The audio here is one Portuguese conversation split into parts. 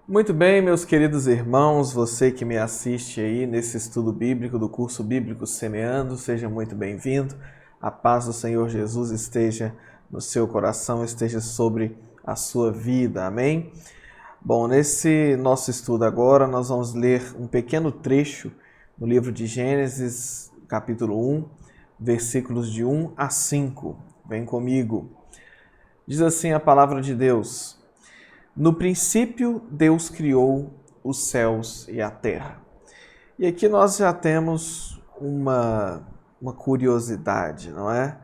Muito bem, meus queridos irmãos, você que me assiste aí nesse estudo bíblico do curso Bíblico Semeando, seja muito bem-vindo. A paz do Senhor Jesus esteja no seu coração, esteja sobre a sua vida, amém? Bom, nesse nosso estudo agora, nós vamos ler um pequeno trecho no livro de Gênesis, capítulo 1, versículos de 1 a 5. Vem comigo. Diz assim a palavra de Deus: No princípio, Deus criou os céus e a terra. E aqui nós já temos uma curiosidade, não é?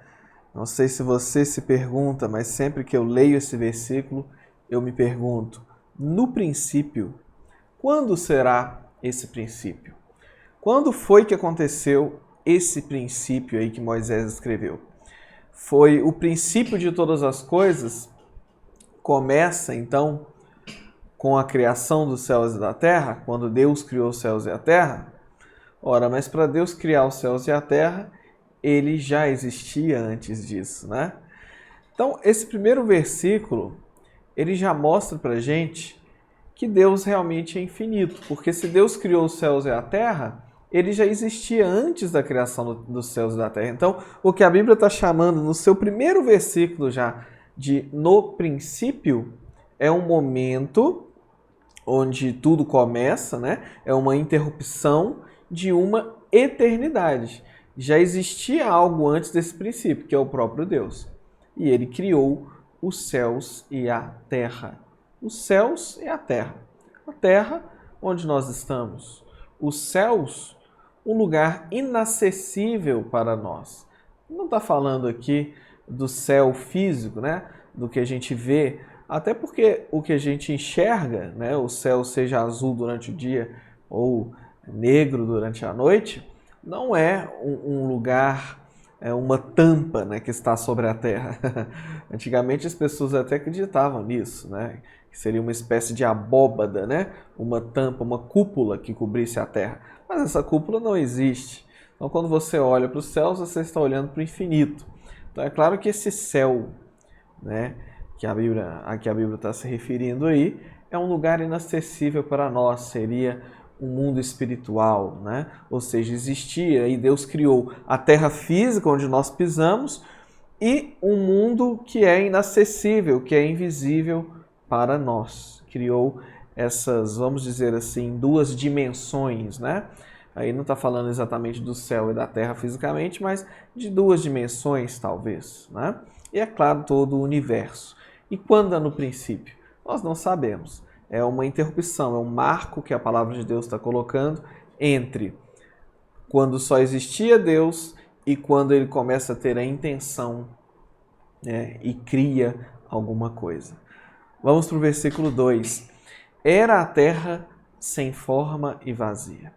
Não sei se você se pergunta, mas sempre que eu leio esse versículo, eu me pergunto, no princípio, quando será esse princípio? Quando foi que aconteceu esse princípio aí que Moisés escreveu? Foi o princípio de todas as coisas? Começa então com a criação dos céus e da terra, quando Deus criou os céus e a terra? Ora, mas para Deus criar os céus e a terra, ele já existia antes disso, né? Então, esse primeiro versículo, ele já mostra para a gente que Deus realmente é infinito, porque se Deus criou os céus e a terra, ele já existia antes da criação dos céus e da terra. Então, o que a Bíblia está chamando no seu primeiro versículo já de no princípio, é um momento onde tudo começa, né? É uma interrupção de uma eternidade. Já existia algo antes desse princípio, que é o próprio Deus. E ele criou os céus e a terra. Os céus e a terra. A terra, onde nós estamos. Os céus, um lugar inacessível para nós. Não está falando aqui do céu físico, né? Do que a gente vê, até porque o que a gente enxerga, né? O céu seja azul durante o dia ou negro durante a noite, não é um lugar, uma tampa, né, que está sobre a terra. Antigamente as pessoas até acreditavam nisso, né? Que seria uma espécie de abóbada, né? Uma tampa, uma cúpula que cobrisse a terra. Mas essa cúpula não existe. Então quando você olha para os céus, você está olhando para o infinito. Então é claro que esse céu, né, a que a Bíblia está se referindo aí, é um lugar inacessível para nós, seria um mundo espiritual, né? Ou seja, existia e Deus criou a terra física onde nós pisamos e um mundo que é inacessível, que é invisível para nós. Criou essas, vamos dizer assim, duas dimensões, né? Aí não está falando exatamente do céu e da terra fisicamente, mas de duas dimensões, talvez, né? E é claro, todo o universo. E quando é no princípio? Nós não sabemos. É uma interrupção, é um marco que a palavra de Deus está colocando entre quando só existia Deus e quando ele começa a ter a intenção, né, e cria alguma coisa. Vamos para o versículo 2. Era a terra sem forma e vazia.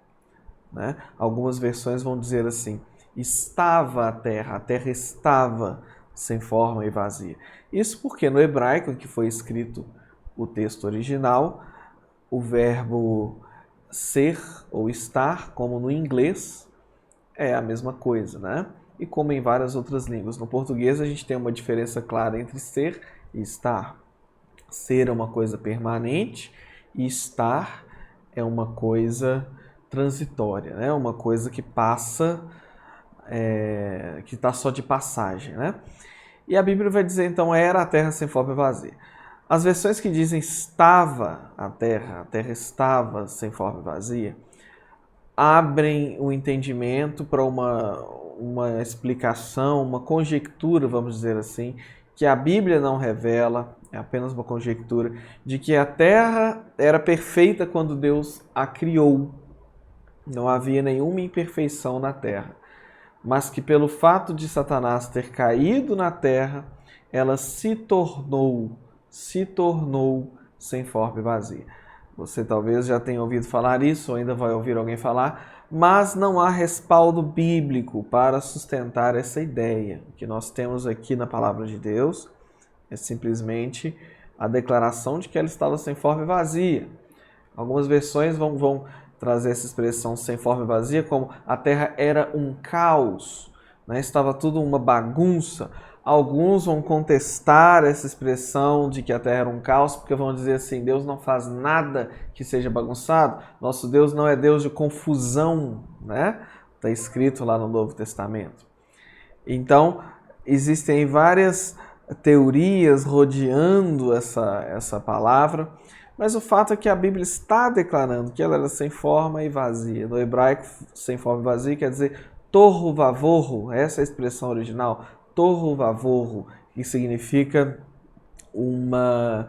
Né? Algumas versões vão dizer assim, estava a terra estava sem forma e vazia. Isso porque no hebraico, que foi escrito o texto original, o verbo ser ou estar, como no inglês, é a mesma coisa, né? E como em várias outras línguas. No português a gente tem uma diferença clara entre ser e estar. Ser é uma coisa permanente e estar é uma coisa transitória, né? Uma coisa que passa, que está só de passagem, né? E a Bíblia vai dizer, então, era a terra sem forma e vazia. As versões que dizem estava a terra estava sem forma e vazia, abrem o entendimento para uma explicação, uma conjectura, vamos dizer assim, que a Bíblia não revela, é apenas uma conjectura, de que a terra era perfeita quando Deus a criou. Não havia nenhuma imperfeição na terra, mas que pelo fato de Satanás ter caído na terra, ela se tornou sem forma e vazia. Você talvez já tenha ouvido falar isso, ou ainda vai ouvir alguém falar, mas não há respaldo bíblico para sustentar essa ideia. O que nós temos aqui na palavra de Deus é simplesmente a declaração de que ela estava sem forma e vazia. Algumas versões vão trazer essa expressão sem forma e vazia como a terra era um caos, né? Estava tudo uma bagunça. Alguns vão contestar essa expressão de que a terra era um caos, porque vão dizer assim, Deus não faz nada que seja bagunçado, nosso Deus não é Deus de confusão, né? Está escrito lá no Novo Testamento. Então, existem várias teorias rodeando essa palavra, mas o fato é que a Bíblia está declarando que ela era sem forma e vazia. No hebraico, sem forma e vazia quer dizer tohu vavohu, essa é a expressão original, tohu vavohu, que significa uma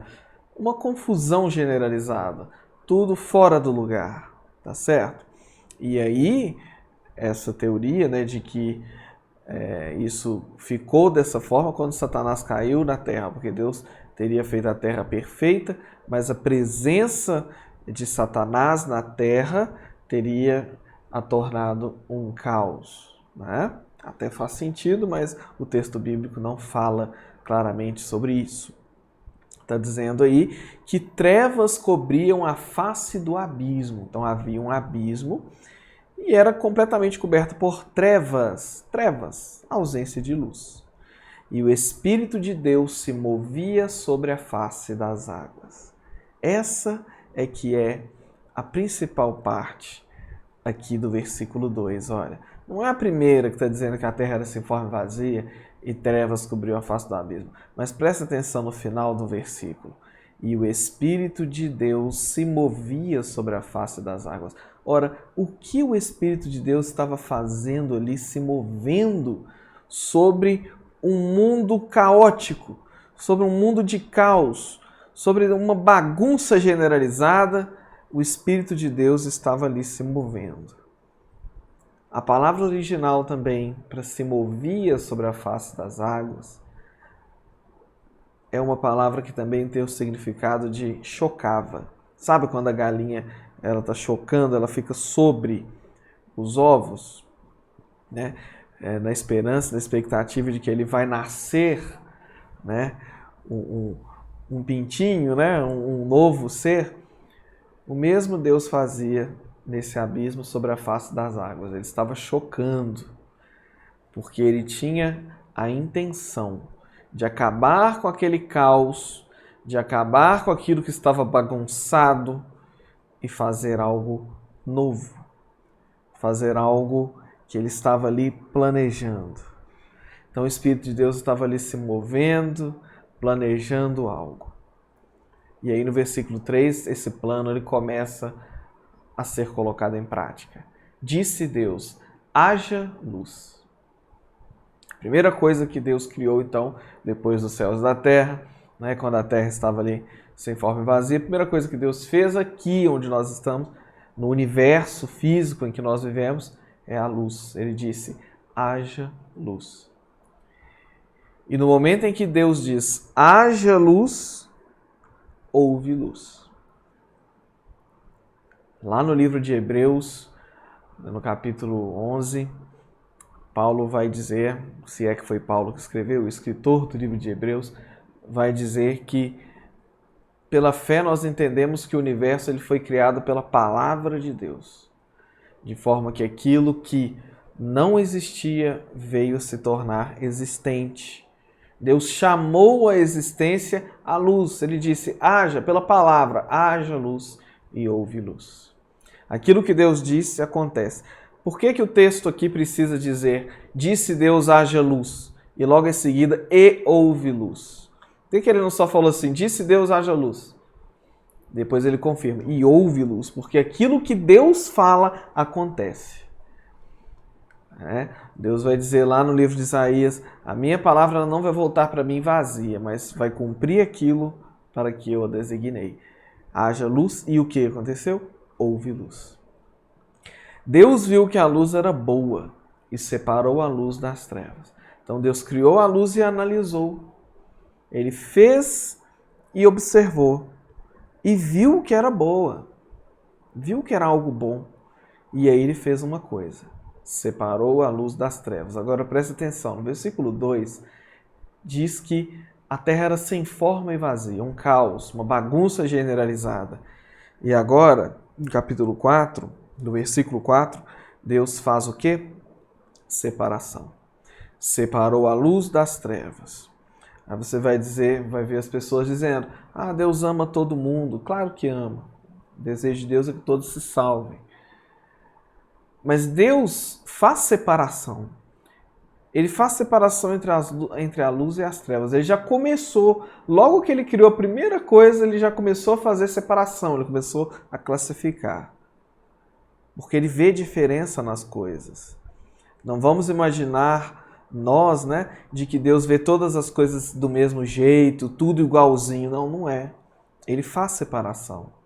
confusão generalizada, tudo fora do lugar, tá certo? E aí, essa teoria, né, de que isso ficou dessa forma quando Satanás caiu na terra, porque Deus teria feito a terra perfeita, mas a presença de Satanás na terra teria a tornado um caos, né? Até faz sentido, mas o texto bíblico não fala claramente sobre isso. Está dizendo aí que trevas cobriam a face do abismo. Então havia um abismo e era completamente coberto por trevas, ausência de luz. E o Espírito de Deus se movia sobre a face das águas. Essa é que é a principal parte aqui do versículo 2, olha. Não é a primeira que está dizendo que a terra era sem forma e vazia e trevas cobriu a face do abismo. Mas presta atenção no final do versículo. E o Espírito de Deus se movia sobre a face das águas. Ora, o que o Espírito de Deus estava fazendo ali, se movendo sobre um mundo caótico, sobre um mundo de caos, sobre uma bagunça generalizada? O Espírito de Deus estava ali se movendo. A palavra original também, para se movia sobre a face das águas, é uma palavra que também tem o significado de chocava. Sabe quando a galinha ela está chocando, ela fica sobre os ovos, né? Na esperança, na expectativa de que ele vai nascer, né? Um pintinho, né? Um novo ser. O mesmo Deus fazia nesse abismo sobre a face das águas. Ele estava chocando, porque ele tinha a intenção de acabar com aquele caos, de acabar com aquilo que estava bagunçado e fazer algo novo, fazer algo que ele estava ali planejando. Então o Espírito de Deus estava ali se movendo, planejando algo. E aí no versículo 3, esse plano ele começa a ser colocado em prática. Disse Deus, haja luz. Primeira coisa que Deus criou, então, depois dos céus e da terra, né, quando a terra estava ali sem forma e vazia, a primeira coisa que Deus fez aqui onde nós estamos, no universo físico em que nós vivemos, é a luz. Ele disse, haja luz. E no momento em que Deus diz, haja luz, houve luz. Lá no livro de Hebreus, no capítulo 11, Paulo vai dizer, se é que foi Paulo que escreveu, o escritor do livro de Hebreus, vai dizer que pela fé nós entendemos que o universo ele foi criado pela palavra de Deus, de forma que aquilo que não existia veio a se tornar existente. Deus chamou a existência à luz. Ele disse, haja, pela palavra, haja luz, e houve luz. Aquilo que Deus disse acontece. Por que o texto aqui precisa dizer, disse Deus, haja luz, e logo em seguida, e houve luz? Por que ele não só falou assim, disse Deus, haja luz? Depois ele confirma, e houve luz, porque aquilo que Deus fala acontece. Deus vai dizer lá no livro de Isaías, a minha palavra não vai voltar para mim vazia, mas vai cumprir aquilo para que eu a designei. Haja luz, e o que aconteceu? Houve luz. Deus viu que a luz era boa e separou a luz das trevas. Então Deus criou a luz e analisou. Ele fez e observou e viu que era boa, viu que era algo bom. E aí ele fez uma coisa, separou a luz das trevas. Agora preste atenção, no versículo 2 diz que a terra era sem forma e vazia, um caos, uma bagunça generalizada. E agora, no capítulo 4, do versículo 4, Deus faz o quê? Separação. separou a luz das trevas. Aí você vai ver as pessoas dizendo, Deus ama todo mundo. Claro que ama. O desejo de Deus é que todos se salvem. Mas Deus faz separação. Ele faz separação entre a luz e as trevas. Ele já começou, logo que ele criou a primeira coisa, ele já começou a fazer separação, ele começou a classificar. Porque ele vê diferença nas coisas. Não vamos imaginar nós, de que Deus vê todas as coisas do mesmo jeito, tudo igualzinho. Não, não é. Ele faz separação.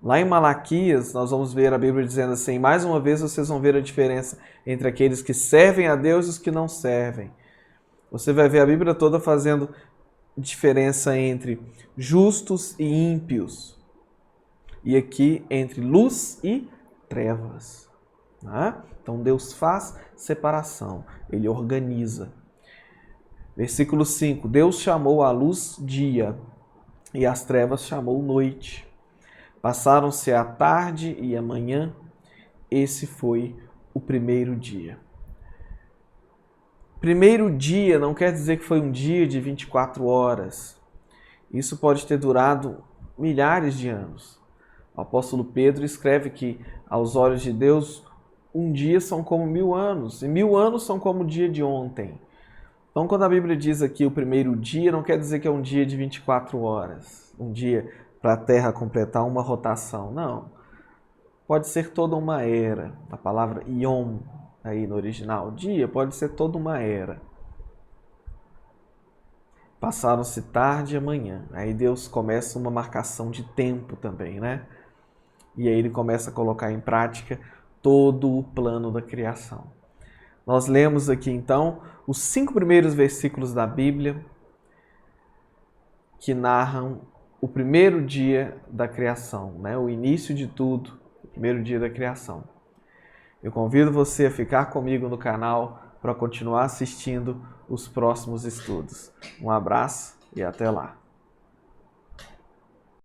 Lá em Malaquias, nós vamos ver a Bíblia dizendo assim, mais uma vez vocês vão ver a diferença entre aqueles que servem a Deus e os que não servem. Você vai ver a Bíblia toda fazendo diferença entre justos e ímpios. E aqui entre luz e trevas. Então Deus faz separação, Ele organiza. Versículo 5, Deus chamou a luz dia e as trevas chamou noite. Passaram-se a tarde e a manhã, esse foi o primeiro dia. Primeiro dia não quer dizer que foi um dia de 24 horas. Isso pode ter durado milhares de anos. O apóstolo Pedro escreve que, aos olhos de Deus, um dia são como 1000 anos, e 1000 anos são como o dia de ontem. Então, quando a Bíblia diz aqui o primeiro dia, não quer dizer que é um dia de 24 horas, um dia para a Terra completar uma rotação. Não. Pode ser toda uma era. A palavra Yom, aí no original, dia, pode ser toda uma era. Passaram-se tarde e amanhã. Aí Deus começa uma marcação de tempo também, E aí ele começa a colocar em prática todo o plano da criação. Nós lemos aqui, então, os 5 primeiros versículos da Bíblia que narram o primeiro dia da criação, o início de tudo, o primeiro dia da criação. Eu convido você a ficar comigo no canal para continuar assistindo os próximos estudos. Um abraço e até lá!